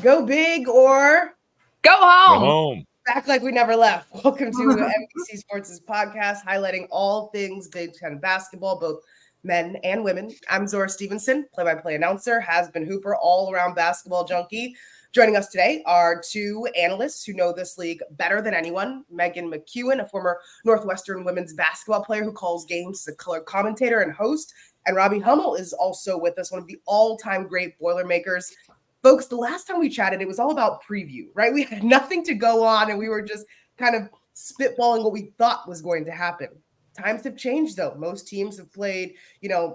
Go big or go home. Go home. Act like we never left. Welcome to NBC Sports' podcast highlighting all things Big Ten basketball, both men and women. I'm Zora Stephenson, play-by-play announcer, has-been hooper, all-around basketball junkie. Joining us today are two analysts who know this league better than anyone. Meghan McKeown, a former Northwestern women's basketball player who calls games as a color commentator and host. And Robbie Hummel is also with us, one of the all-time great Boilermakers. Folks, the last time we chatted, it was all about preview, right? We had nothing to go on, and we were just kind of spitballing what we thought was going to happen. Times have changed, though. Most teams have played,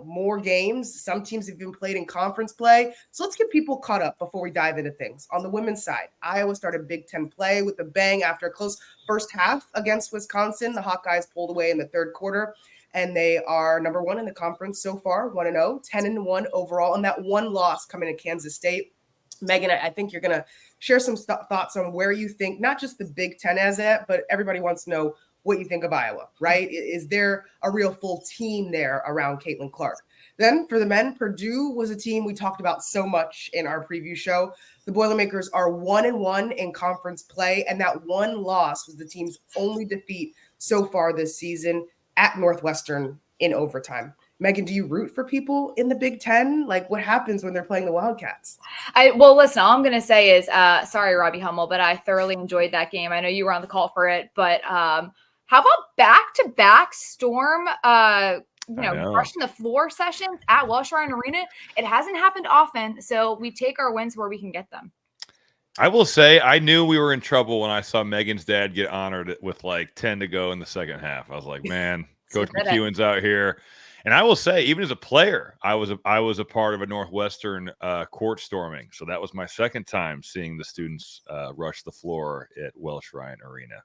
more games. Some teams have even played in conference play. So let's get people caught up before we dive into things. On the women's side, Iowa started Big Ten play with a bang after a close first half against Wisconsin. The Hawkeyes pulled away in the third quarter, and they are number one in the conference so far, 1-0, 10-1 overall, and that one loss coming to Kansas State. Meghan, I think you're going to share some thoughts on where you think, not just the Big Ten as it, but everybody wants to know what you think of Iowa, right? Is there a real full team there around Caitlin Clark? Then for the men, Purdue was a team we talked about so much in our preview show. The Boilermakers are 1-1 in conference play, and that one loss was the team's only defeat so far this season at Northwestern in overtime. Meghan, do you root for people in the Big Ten? Like, what happens when they're playing the Wildcats? Well, listen, all I'm going to say is, sorry, Robbie Hummel, but I thoroughly enjoyed that game. I know you were on the call for it, but how about back-to-back Storm, rushing the floor sessions at Welsh Ryan Arena? It hasn't happened often, so we take our wins where we can get them. I will say I knew we were in trouble when I saw Megan's dad get honored with like 10 to go in the second half. I was like, man, Coach McKeown's out here. And I will say, even as a player, I was a part of a Northwestern court storming. So that was my second time seeing the students rush the floor at Welsh Ryan Arena.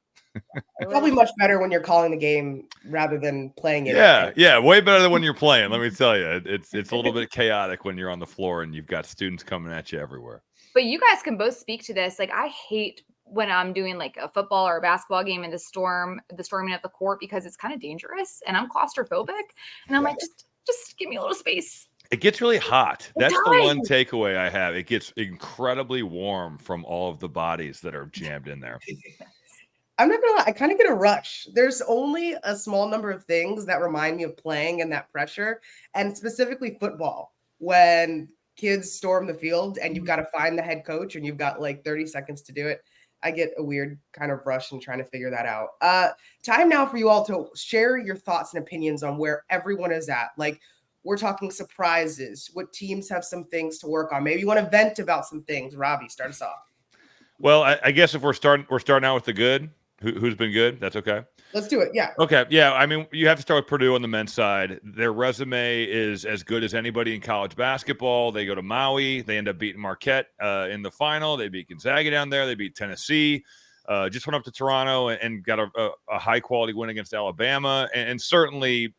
Probably much better when you're calling the game rather than playing it. Yeah, way better than when you're playing. Let me tell you, it's a little bit chaotic when you're on the floor and you've got students coming at you everywhere. But you guys can both speak to this. Like, I hate when I'm doing like a football or a basketball game in the storming of the court, because it's kind of dangerous and I'm claustrophobic, and I'm like, just give me a little space. It gets really hot. That's the one takeaway I have. It gets incredibly warm from all of the bodies that are jammed in there. I'm not gonna lie, I kind of get a rush. There's only a small number of things that remind me of playing and that pressure, and specifically football, when kids storm the field and you've got to find the head coach and you've got like 30 seconds to do it. I get a weird kind of rush in trying to figure that out. Time now for you all to share your thoughts and opinions on where everyone is at. Like, we're talking surprises, what teams have some things to work on. Maybe you want to vent about some things. Robbie, start us off. Well, I guess if we're starting out with the good, who's been good, that's okay. Let's do it. Yeah. Okay. Yeah. I mean, you have to start with Purdue on the men's side. Their resume is as good as anybody in college basketball. They go to Maui. They end up beating Marquette in the final. They beat Gonzaga down there. They beat Tennessee. Just went up to Toronto and got a high-quality win against Alabama. And certainly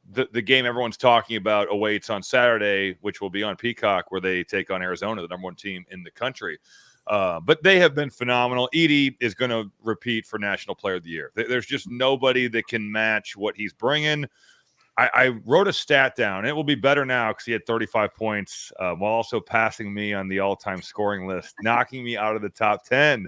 the game everyone's talking about awaits on Saturday, which will be on Peacock, where they take on Arizona, the number one team in the country. But they have been phenomenal. Edey is going to repeat for National Player of the Year. There's just nobody that can match what he's bringing. I wrote a stat down. It will be better now because he had 35 points while also passing me on the all-time scoring list, knocking me out of the top 10.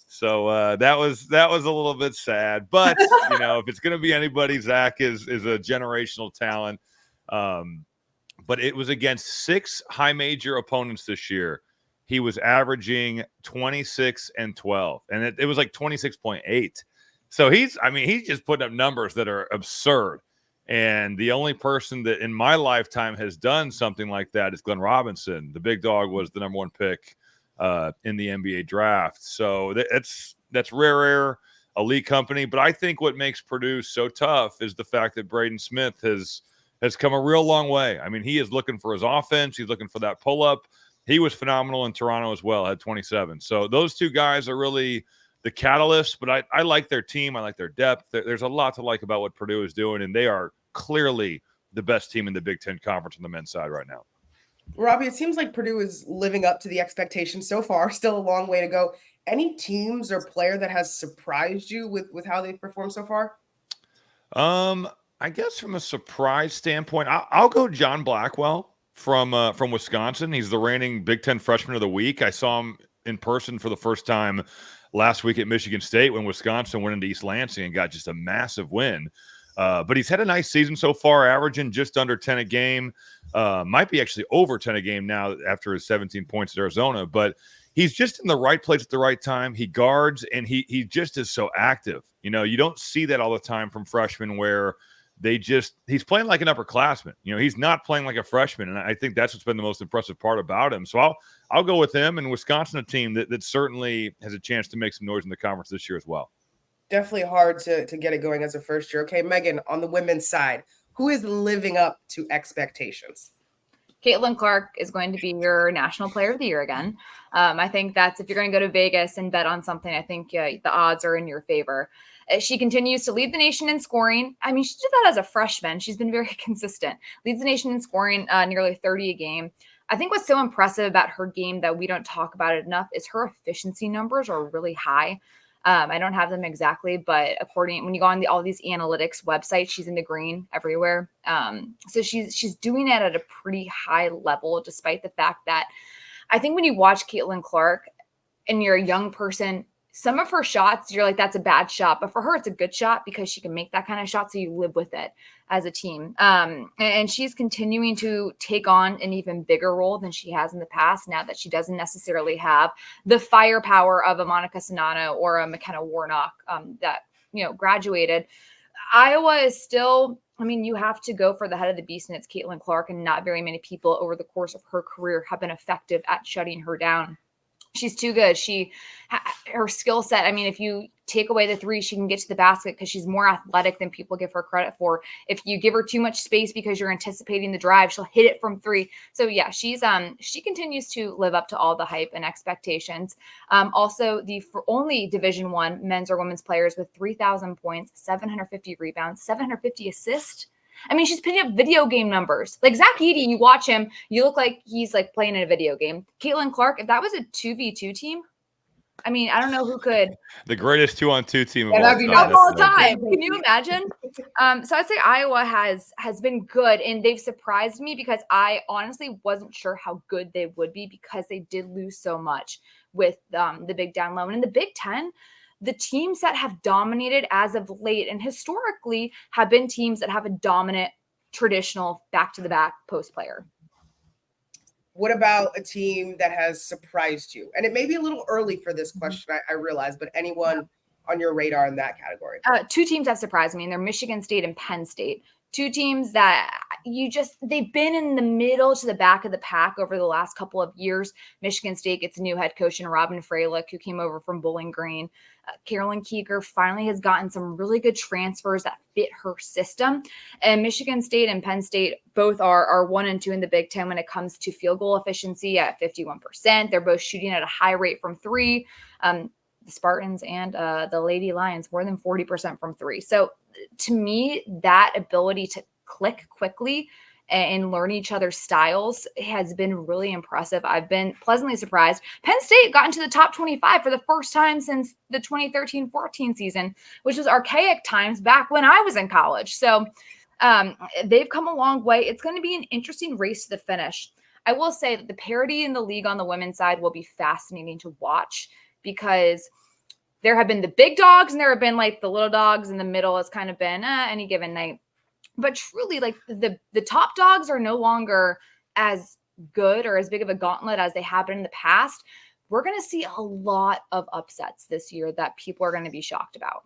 So that was a little bit sad. But, if it's going to be anybody, Zach is a generational talent. But it was against 6 high-major opponents this year. He was averaging 26 and 12, and it was like 26.8. So he's just putting up numbers that are absurd. And the only person that in my lifetime has done something like that is Glenn Robinson. The big dog was the number one pick in the NBA draft. So that's rare, elite company. But I think what makes Purdue so tough is the fact that Braden Smith has come a real long way. I mean, he is looking for his offense. He's looking for that pull-up. He was phenomenal in Toronto as well, had 27. So those two guys are really the catalyst, but I like their team. I like their depth. There's a lot to like about what Purdue is doing, and they are clearly the best team in the Big Ten Conference on the men's side right now. Robbie, it seems like Purdue is living up to the expectations so far. Still a long way to go. Any teams or player that has surprised you with how they've performed so far? I guess from a surprise standpoint, I'll go John Blackwell from Wisconsin. He's the reigning Big Ten Freshman of the Week. I saw him in person for the first time last week at Michigan State when Wisconsin went into East Lansing and got just a massive win. But he's had a nice season so far, averaging just under 10 a game. Might be actually over 10 a game now after his 17 points at Arizona. But he's just in the right place at the right time. He guards, and he just is so active. You know, you don't see that all the time from freshmen where he's playing like an upperclassman. You know, he's not playing like a freshman, and I think that's what's been the most impressive part about him. So I'll go with him, and Wisconsin, a team that certainly has a chance to make some noise in the conference this year as well. Definitely hard to get it going as a first year. Okay, Meghan, on the women's side, who is living up to expectations? Caitlin Clark is going to be your National Player of the Year again. I think that's, if you're going to go to Vegas and bet on something, I think the odds are in your favor. She continues to lead the nation in scoring. I mean, she did that as a freshman. She's been very consistent. Leads the nation in scoring, nearly 30 a game. I think what's so impressive about her game that we don't talk about it enough is her efficiency numbers are really high. I don't have them exactly, but when you go on all these analytics websites, she's in the green everywhere. So she's doing it at a pretty high level, despite the fact that I think when you watch Caitlin Clark and you're a young person, some of her shots, you're like, that's a bad shot. But for her, it's a good shot because she can make that kind of shot. So you live with it as a team. And she's continuing to take on an even bigger role than she has in the past, now that she doesn't necessarily have the firepower of a Monica Sonata or a McKenna Warnock that, graduated. Iowa is still, you have to go for the head of the beast, and it's Caitlin Clark, and not very many people over the course of her career have been effective at shutting her down. She's too good. Her skill set, if you take away the three, she can get to the basket because she's more athletic than people give her credit for. If you give her too much space because you're anticipating the drive, she'll hit it from three. So yeah, she continues to live up to all the hype and expectations. Also, the only Division I men's or women's players with 3,000 points, 750 rebounds, 750 assists. She's putting up video game numbers. Like Zach Edey, you watch him, you look like he's like playing in a video game. Caitlin Clark, if that was a 2v2 team, I don't know who could. The greatest 2-on-2 team of all time. Can you imagine? So I'd say Iowa has been good, and they've surprised me because I honestly wasn't sure how good they would be because they did lose so much with the big down low. And in the Big Ten, the teams that have dominated as of late and historically have been teams that have a dominant traditional back-to-the-back post player. What about a team that has surprised you? And it may be a little early for this question, I realize, but anyone on your radar in that category? Two teams have surprised me, and they're Michigan State and Penn State. Two teams that they've been in the middle to the back of the pack over the last couple of years. Michigan State gets a new head coach in Robin Freilich, who came over from Bowling Green. Carolyn Keeger finally has gotten some really good transfers that fit her system. And Michigan State and Penn State both are 1 and 2 in the Big Ten when it comes to field goal efficiency at 51%. They're both shooting at a high rate from three. The Spartans and the Lady Lions more than 40% from three. So to me, that ability to click quickly and learn each other's styles has been really impressive. I've been pleasantly surprised. Penn State got into the top 25 for the first time since the 2013-14 season, which was archaic times back when I was in college. So they've come a long way. It's going to be an interesting race to the finish. I will say that the parity in the league on the women's side will be fascinating to watch because there have been the big dogs and there have been like the little dogs in the middle. Has kind of been any given night. But truly, like the top dogs are no longer as good or as big of a gauntlet as they have been in the past. We're going to see a lot of upsets this year that people are going to be shocked about.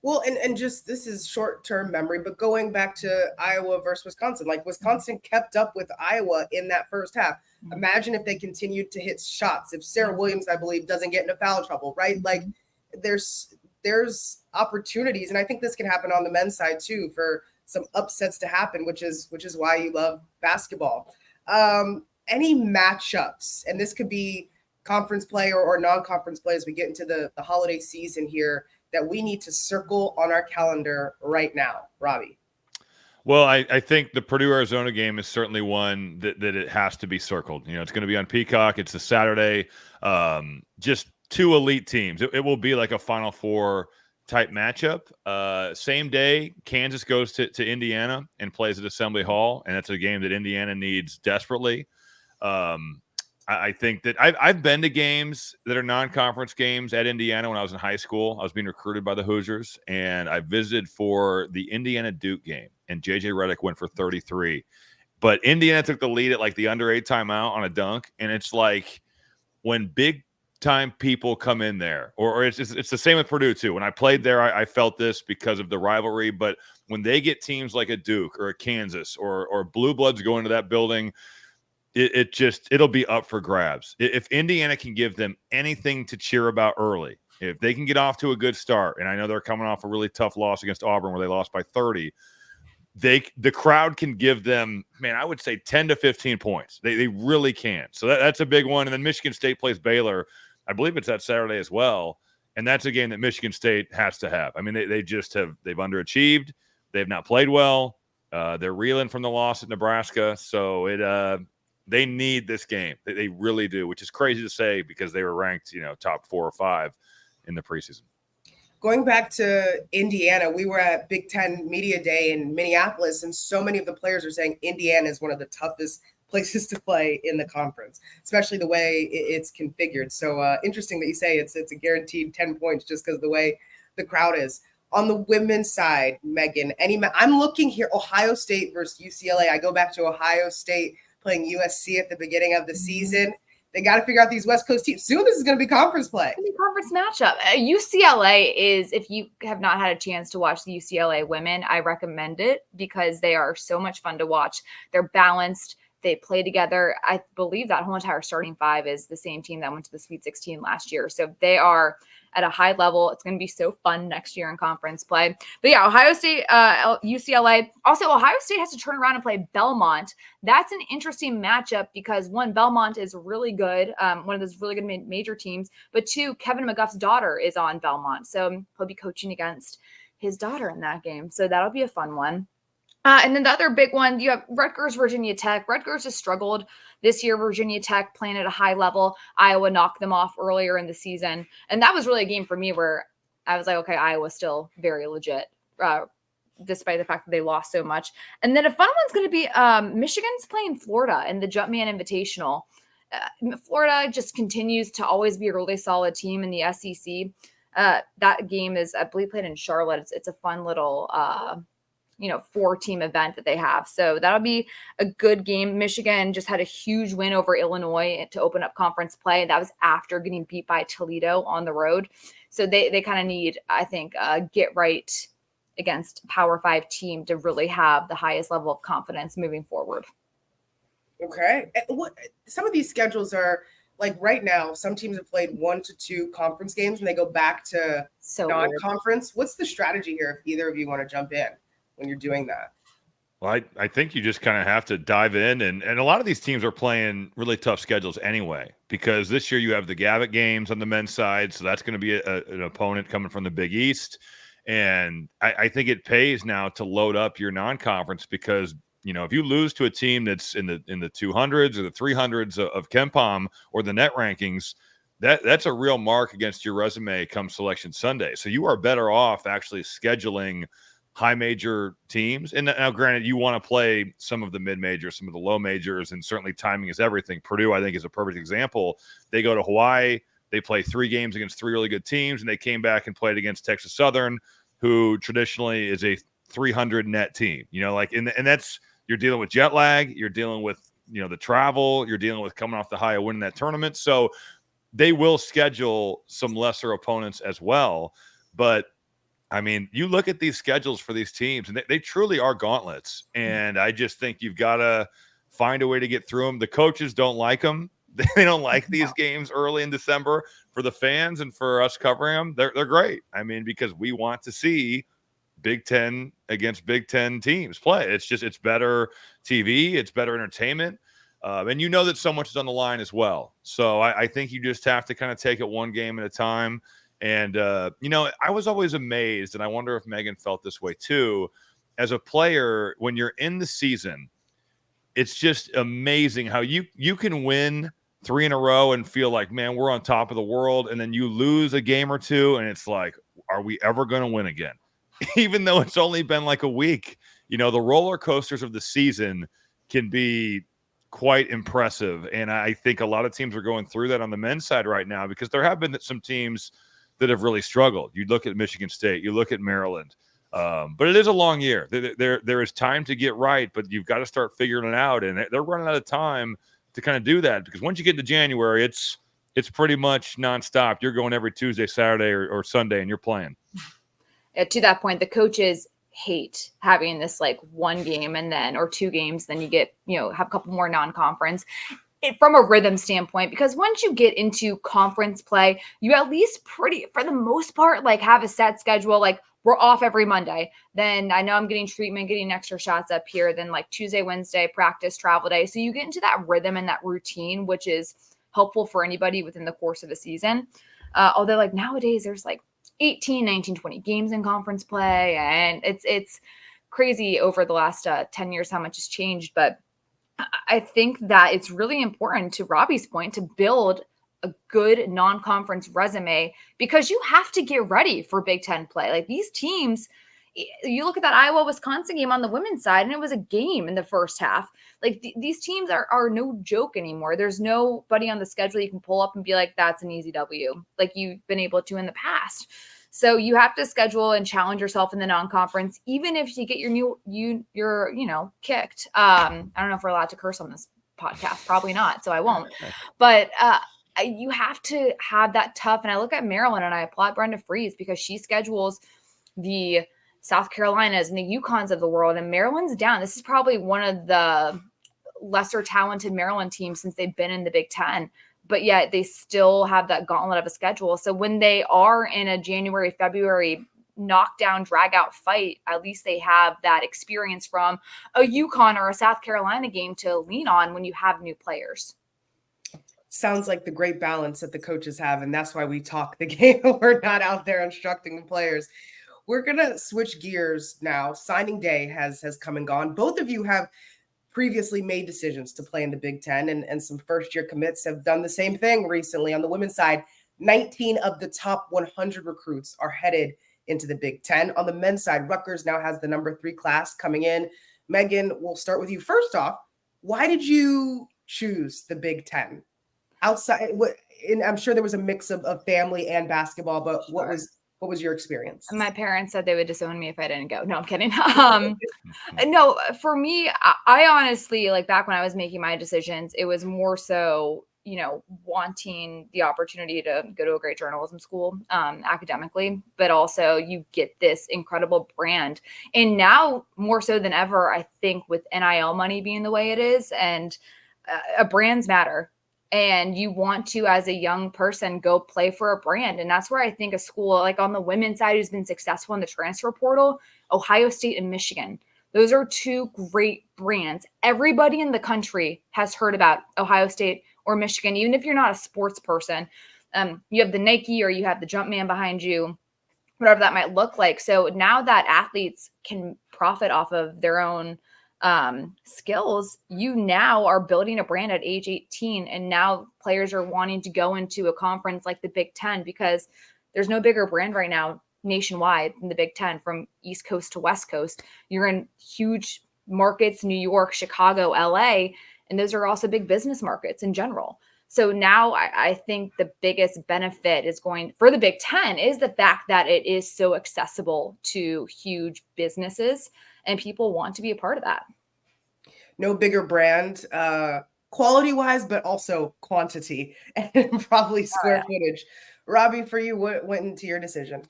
Well, and just this is short-term memory, but going back to Iowa versus Wisconsin, like Wisconsin kept up with Iowa in that first half. Imagine if they continued to hit shots. If Sarah Williams, I believe, doesn't get into foul trouble, right? Like there's opportunities, and I think this can happen on the men's side too for some upsets to happen, which is why you love basketball. Any matchups, and this could be conference play or non-conference play as we get into the holiday season here, that we need to circle on our calendar right now, Robbie? Well, I think the Purdue-Arizona game is certainly one that it has to be circled. It's going to be on Peacock. It's a Saturday. Just two elite teams. It will be like a Final Four type matchup. Same day, Kansas goes to Indiana and plays at Assembly Hall, and that's a game that Indiana needs desperately. I think that I've been to games that are non-conference games at Indiana when I was in high school. I was being recruited by the Hoosiers, and I visited for the Indiana-Duke game, and J.J. Redick went for 33. But Indiana took the lead at like the under 8 timeout on a dunk, and it's like when big-time people come in there, or it's the same with Purdue too. When I played there, I felt this because of the rivalry, but when they get teams like a Duke or a Kansas or Blue Bloods go into that building, it'll be up for grabs. If Indiana can give them anything to cheer about early, if they can get off to a good start, and I know they're coming off a really tough loss against Auburn where they lost by 30, the crowd can give them, man, I would say 10 to 15 points. They really can. So that's a big one. And then Michigan State plays Baylor. I believe it's that Saturday as well. And that's a game that Michigan State has to have. I mean, they've underachieved. They've not played well. They're reeling from the loss at Nebraska. So they need this game. They really do, which is crazy to say because they were ranked, top 4 or 5 in the preseason. Going back to Indiana, we were at Big Ten Media Day in Minneapolis, and so many of the players are saying Indiana is one of the toughest places to play in the conference, especially the way it's configured. So interesting that you say it's a guaranteed 10 points just because of the way the crowd is. On the women's side, Meghan, I'm looking here, Ohio State versus UCLA. I go back to Ohio State playing USC at the beginning of the season. They got to figure out these West Coast teams. Soon this is going to be conference play. Conference matchup. UCLA is, if you have not had a chance to watch the UCLA women, I recommend it because they are so much fun to watch. They're balanced. They play together. I believe that whole entire starting 5 is the same team that went to the Sweet 16 last year. So they are at a high level. It's going to be so fun next year in conference play. But yeah, Ohio State, UCLA. Also, Ohio State has to turn around and play Belmont. That's an interesting matchup because 1, Belmont is really good, one of those really good major teams. But 2, Kevin McGuff's daughter is on Belmont. So he'll be coaching against his daughter in that game. So that'll be a fun one. And then the other big one, you have Rutgers, Virginia Tech. Rutgers has struggled this year. Virginia Tech playing at a high level. Iowa knocked them off earlier in the season. And that was really a game for me where I was like, okay, Iowa's still very legit, despite the fact that they lost so much. And then a fun one's going to be Michigan's playing Florida in the Jumpman Invitational. Florida just continues to always be a really solid team in the SEC. That game is, I believe, played in Charlotte. It's a fun little 4-team event that they have. So that'll be a good game. Michigan just had a huge win over Illinois to open up conference play. That was after getting beat by Toledo on the road. So they kind of need, I think, get right against a Power 5 team to really have the highest level of confidence moving forward. Okay. Some of these schedules are like right now, some teams have played 1 to 2 conference games and they go back to non-conference. What's the strategy here if either of you want to jump in when you're doing that? Well, I think you just kind of have to dive in. And a lot of these teams are playing really tough schedules anyway, because this year you have the Gavitt games on the men's side. So that's going to be an opponent coming from the Big East. And I think it pays now to load up your non-conference because, if you lose to a team that's in the 200s or the 300s of KenPom or the net rankings, that's a real mark against your resume come Selection Sunday. So you are better off actually scheduling high major teams. And now, granted, you want to play some of the mid majors, some of the low majors, and certainly timing is everything. Purdue, I think, is a perfect example. They go to Hawaii, they play 3 games against 3 really good teams, and they came back and played against Texas Southern, who traditionally is a 300 net team. And that's, you're dealing with jet lag, you're dealing with the travel, you're dealing with coming off the high of winning that tournament. So they will schedule some lesser opponents as well, but I mean, you look at these schedules for these teams, and they truly are gauntlets. And I just think you've got to find a way to get through them. The coaches don't like them. They don't like these games early in December. For the fans and for us covering them, they're great. I mean, because we want to see Big Ten against Big Ten teams play. It's better TV. It's better entertainment. And that so much is on the line as well. So I think you just have to kind of take it one game at a time. And, I was always amazed, and I wonder if Meghan felt this way too. As a player, when you're in the season, it's just amazing how you can win 3 in a row and feel like, man, we're on top of the world. And then you lose a game or 2, and it's like, are we ever going to win again? Even though it's only been like a week, the roller coasters of the season can be quite impressive. And I think a lot of teams are going through that on the men's side right now, because there have been some teams that have really struggled. You look at Michigan State, you look at Maryland, but it is a long year. There is time to get right, but you've got to start figuring it out. And they're running out of time to kind of do that, because once you get to January, it's pretty much nonstop. You're going every Tuesday, Saturday, or Sunday, and you're playing. To that point, the coaches hate having this like one game or 2 games, then you get, have a couple more non-conference from a rhythm standpoint, because once you get into conference play, you at least for the most part, like have a set schedule. Like we're off every Monday. Then I know I'm getting treatment, getting extra shots up here. Then like Tuesday, Wednesday, practice, travel day. So you get into that rhythm and that routine, which is helpful for anybody within the course of a season. Although like nowadays there's like 18, 19, 20 games in conference play. And it's crazy over the last 10 years how much has changed. But I think that it's really important, to Robbie's point, to build a good non-conference resume, because you have to get ready for Big Ten play. Like these teams, you look at that Iowa-Wisconsin game on the women's side, and it was a game in the first half. Like these teams are no joke anymore. There's nobody on the schedule you can pull up and be like, that's an easy W, like you've been able to in the past. So you have to schedule and challenge yourself in the non-conference, even if you get your kicked. I don't know if we're allowed to curse on this podcast. Probably not, so I won't. But you have to have that tough. And I look at Maryland and I applaud Brenda Freese, because she schedules the South Carolinas and the UConns of the world, and Maryland's down. This is probably one of the lesser talented Maryland teams since they've been in the Big Ten, but yet they still have that gauntlet of a schedule. So when they are in a January, February knockdown, drag out fight, at least they have that experience from a UConn or a South Carolina game to lean on when you have new players. Sounds like the great balance that the coaches have, and that's why we talk the game. We're not out there instructing the players. We're going to switch gears now. Signing day has come and gone. Both of you have previously made decisions to play in the Big Ten, and some first-year commits have done the same thing recently. On the women's side, 19 of the top 100 recruits are headed into the Big Ten. On the men's side, Rutgers now has the number 3 class coming in. Meghan, we'll start with you. First off, why did you choose the Big Ten? Outside, and I'm sure there was a mix of family and basketball, but what was your experience? My parents said they would disown me if I didn't go. No, I'm kidding. No, for me, I honestly, like back when I was making my decisions, it was more so, wanting the opportunity to go to a great journalism school academically, but also you get this incredible brand. And now more so than ever, I think with NIL money being the way it is, and brands matter. And you want to, as a young person, go play for a brand. And that's where I think a school like on the women's side who's been successful in the transfer portal, Ohio State and Michigan. Those are 2 great brands. Everybody in the country has heard about Ohio State or Michigan, even if you're not a sports person. You have the Nike or you have the Jumpman behind you, whatever that might look like. So now that athletes can profit off of their own skills, you now are building a brand at age 18, and now players are wanting to go into a conference like the Big Ten, because there's no bigger brand right now nationwide than the Big Ten. From East Coast to West Coast, you're in huge markets, New York, Chicago, LA, and those are also big business markets in general. So now I think the biggest benefit is going for the Big Ten is the fact that it is so accessible to huge businesses, and people want to be a part of that. No bigger brand, quality-wise, but also quantity and probably square footage. Robbie, for you, what went into your decision?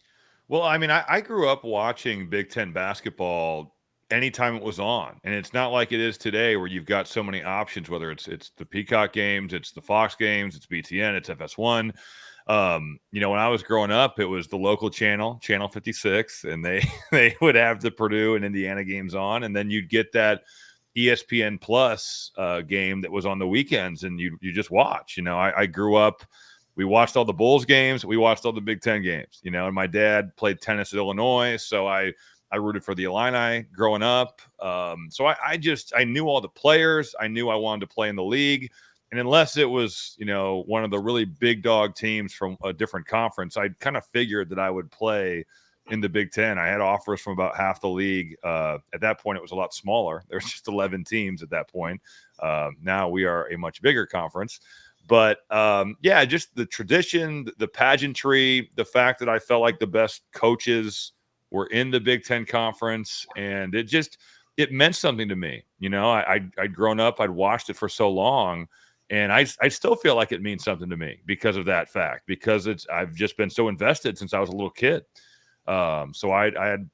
Well, I mean, I grew up watching Big Ten basketball anytime it was on, and it's not like it is today where you've got so many options, whether it's the Peacock games, it's the Fox games, it's BTN, it's FS1. When I was growing up, it was the local channel 56, and they would have the Purdue and Indiana games on, and then you'd get that ESPN Plus game that was on the weekends, and you just watch. I grew up, we watched all the Bulls games, we watched all the Big Ten games, and my dad played tennis at Illinois, so I rooted for the Illini growing up. So I knew all the players. I knew I wanted to play in the league. And unless it was, one of the really big dog teams from a different conference, I kind of figured that I would play in the Big Ten. I had offers from about half the league. At that point, it was a lot smaller. There was just 11 teams at that point. Now we are a much bigger conference. But just the tradition, the pageantry, the fact that I felt like the best coaches were in the Big Ten conference, and it meant something to me. I'd grown up, I'd watched it for so long, and I still feel like it means something to me because of that fact, because I've just been so invested since I was a little kid. So I had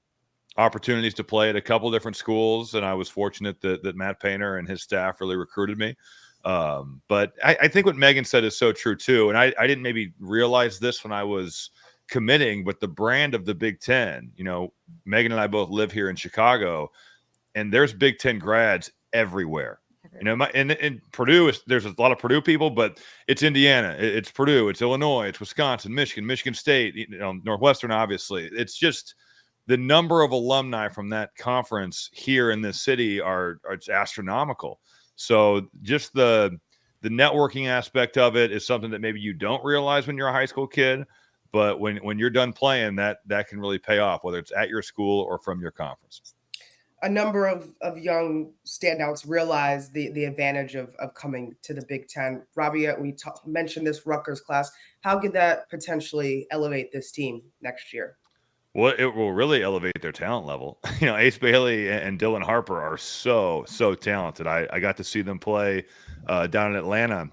opportunities to play at a couple different schools, and I was fortunate that Matt Painter and his staff really recruited me. But I think what Meghan said is so true too. And I didn't maybe realize this when I was committing, but the brand of the Big Ten, Meghan and I both live here in Chicago, and there's Big Ten grads everywhere. In Purdue, there's a lot of Purdue people, but it's Indiana, it's Purdue, it's Illinois, it's Wisconsin, Michigan State, Northwestern, obviously. It's just the number of alumni from that conference here in this city it's astronomical. So just the networking aspect of it is something that maybe you don't realize when you're a high school kid, but when you're done playing, that can really pay off, whether it's at your school or from your conference. A number of young standouts realize the advantage of coming to the Big Ten. Robbie, we mentioned this Rutgers class. How could that potentially elevate this team next year? Well, it will really elevate their talent level. Ace Bailey and Dylan Harper are so talented. I got to see them play down in Atlanta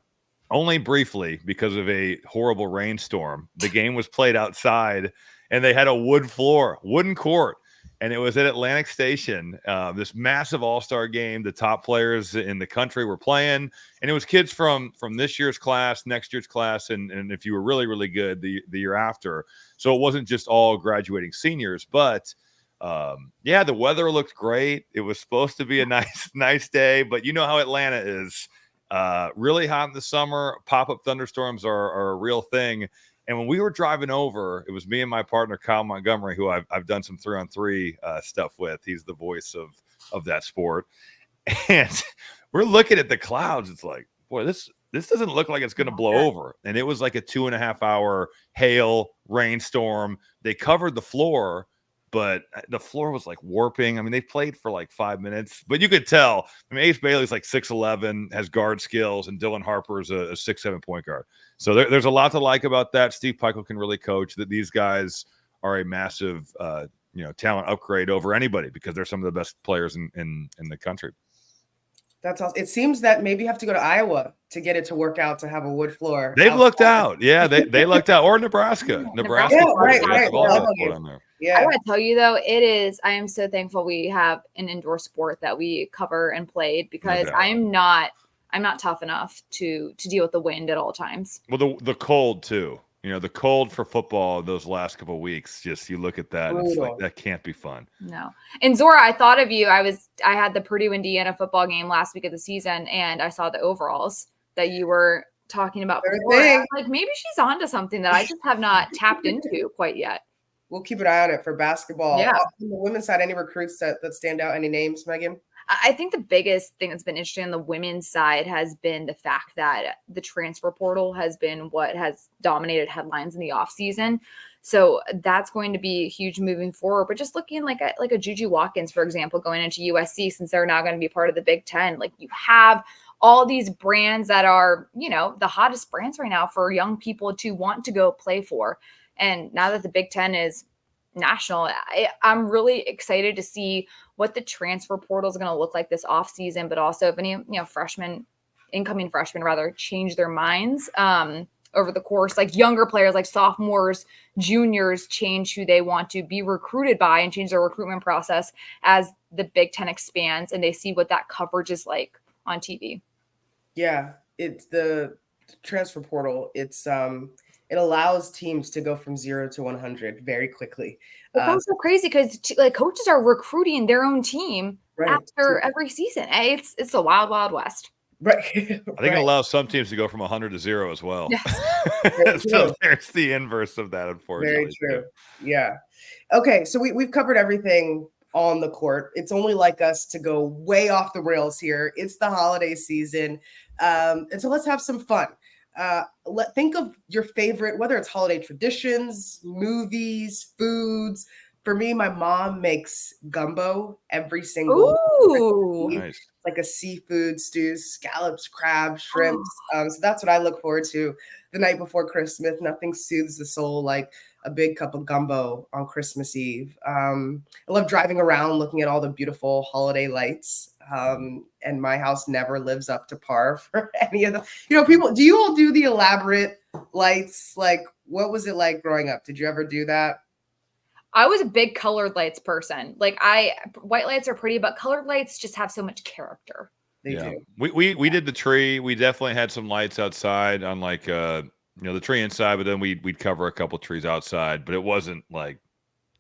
only briefly because of a horrible rainstorm. The game was played outside, and they had a wooden court. And it was at Atlantic Station, this massive all-star game. The top players in the country were playing, and it was kids from this year's class, next year's class, and if you were really, really good, the year after. So it wasn't just all graduating seniors, but the weather looked great. It was supposed to be a nice day, but you know how Atlanta is. Really hot in the summer. Pop-up thunderstorms are a real thing. And when we were driving over, it was me and my partner, Kyle Montgomery, who I've done some 3-on-3 stuff with. He's the voice of that sport. And we're looking at the clouds. It's like, boy, this doesn't look like it's going to blow over. And it was like a 2.5-hour hail rainstorm. They covered the floor, but the floor was like warping. I mean, they played for like 5 minutes, but you could tell. I mean, Ace Bailey's like 6'11", has guard skills, and Dylan Harper's a 6'7" point guard. So there's a lot to like about that. Steve Peichel can really coach. That these guys are a massive, talent upgrade over anybody because they're some of the best players in the country. That's awesome. It seems that maybe you have to go to Iowa to get it to work out to have a wood floor. They've looked out. Yeah, they looked out. Or Nebraska. Nebraska. Yeah, right. Yeah. I want to tell you, though, I am so thankful we have an indoor sport that we cover and played because I'm not tough enough to deal with the wind at all times. Well, the cold, too. The cold for football those last couple of weeks, just you look at that, and it's like, that can't be fun. No. And Zora, I thought of you. I had the Purdue Indiana football game last week of the season, and I saw the overalls that you were talking about before. I was like, maybe she's onto something that I just have not tapped into quite yet. We'll keep an eye on it for basketball. Yeah. On the women's side, any recruits that stand out? Any names, Meghan? I think the biggest thing that's been interesting on the women's side has been the fact that the transfer portal has been what has dominated headlines in the offseason. So that's going to be huge moving forward. But just looking like a Juju Watkins, for example, going into USC, since they're now going to be part of the Big Ten, like you have all these brands that are, the hottest brands right now for young people to want to go play for. And now that the Big Ten is national, I'm really excited to see what the transfer portal is going to look like this offseason, but also if any, incoming freshmen change their minds over the course, like younger players, like sophomores, juniors, change who they want to be recruited by and change their recruitment process as the Big Ten expands and they see what that coverage is like on TV. Yeah, it's the transfer portal. It allows teams to go from 0 to 100 very quickly. It's also crazy because coaches are recruiting their own team after every season. It's a wild, wild west. Right. I think it allows some teams to go from 100 to 0 as well. Yes. So there's the inverse of that, unfortunately. Very true. Yeah. Okay, so we've covered everything on the court. It's only like us to go way off the rails here. It's the holiday season. And so let's have some fun. Think of your favorite, whether it's holiday traditions, movies, foods. For me, my mom makes gumbo every single nice. Like a seafood stew, scallops, crabs, shrimps. So that's what I look forward to the night before Christmas. Nothing soothes the soul like a big cup of gumbo on Christmas Eve. I love driving around looking at all the beautiful holiday lights. And my house never lives up to par for any of them. People, do you all do the elaborate lights? Like, what was it like growing up? Did you ever do that? I was a big colored lights person. Like white lights are pretty, but colored lights just have so much character. They do. We did the tree. We definitely had some lights outside on like the tree inside, but then we'd cover a couple trees outside, but it wasn't like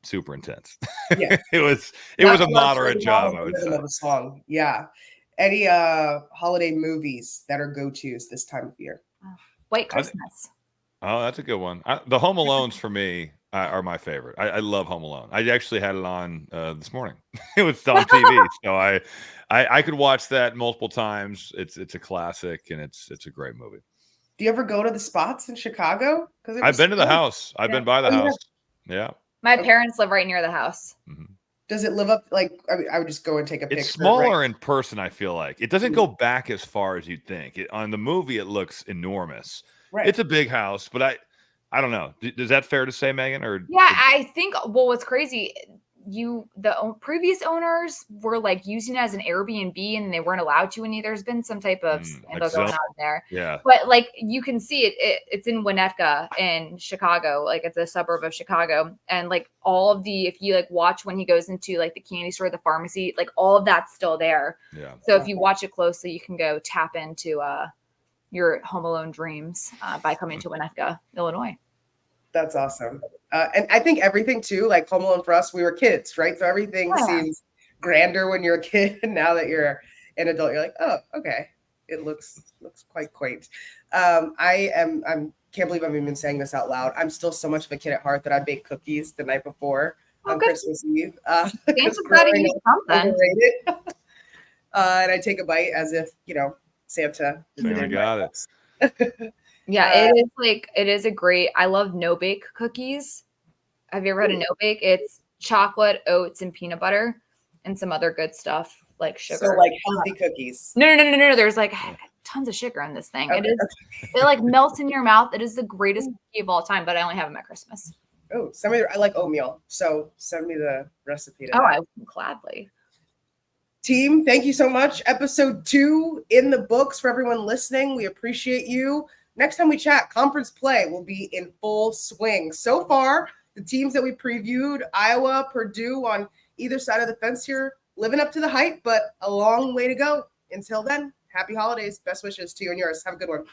super intense. Yeah. it was a moderate job, I would say. Of a song. Yeah. Any holiday movies that are go-tos this time of year? White Christmas. Oh, that's a good one. The Home Alones for me are my favorite. I love Home Alone. I actually had it on this morning. It was on TV, so I could watch that multiple times. It's a classic, and it's a great movie. Do you ever go to the spots in Chicago? Because I've been to the house. I've been by the house. Yeah. My parents live right near the house. Mm-hmm. Does it live up? Like, I would just go and take a picture. It's smaller in person, I feel like. It doesn't go back as far as you'd think. On the movie, it looks enormous. Right. It's a big house, but I don't know. Is that fair to say, Megan? Or I think. Well, what's crazy? The previous owners were like using it as an Airbnb, and they weren't allowed to. And there's been some type of scandal going on there. Yeah. But like you can see it. It's in Winnetka in Chicago. Like it's a suburb of Chicago, and like all of if you like watch when he goes into like the candy store, the pharmacy, like all of that's still there. Yeah. So if you watch it closely, you can go tap into your Home Alone dreams by coming to Winnetka, Illinois. That's awesome. And I think everything too, like Home Alone for us, we were kids, right? So everything seems grander when you're a kid. And now that you're an adult, you're like, oh, okay. It looks quite quaint. I can't believe I'm even saying this out loud. I'm still so much of a kid at heart that I bake cookies the night before on Christmas Eve. Something. And I take a bite as if, Santa. I got it. Yeah, it is a great. I love no bake cookies. Have you ever had a no bake? It's chocolate, oats, and peanut butter, and some other good stuff like sugar. So like healthy cookies. No. There's like tons of sugar in this thing. Okay. It like melts in your mouth. It is the greatest cookie of all time, but I only have them at Christmas. Oh, I like oatmeal. So send me the recipe. I will gladly. Team, thank you so much. Episode 2 in the books for everyone listening. We appreciate you. Next time we chat, conference play will be in full swing. So far, the teams that we previewed, Iowa, Purdue on either side of the fence here, living up to the hype, but a long way to go. Until then, happy holidays. Best wishes to you and yours. Have a good one.